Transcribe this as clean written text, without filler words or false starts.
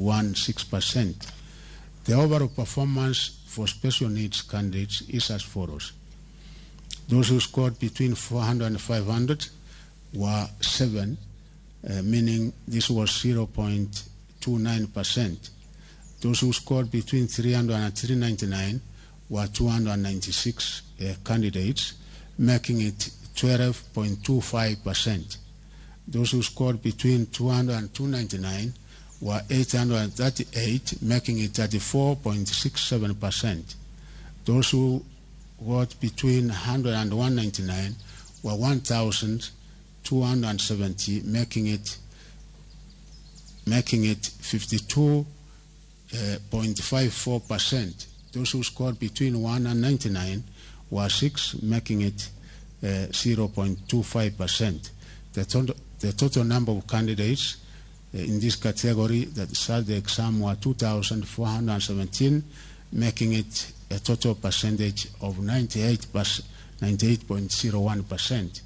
0.16%. The overall performance for special needs candidates is as follows. Those who scored between 400 and 500 were 7, meaning this was 0.29%. Those who scored between 300 and 399 were 296 candidates, making it 12.25%. Those who scored between 200 and 299 were 838, making it 34.67%. Those who got between 100 and 199 were 1,270, making it 52.54%. Those who scored between 1 and 99 were 6, making it 0.25%. The total number of candidates in this category that sat the exam were 2,417, making it a total percentage of 98.01%.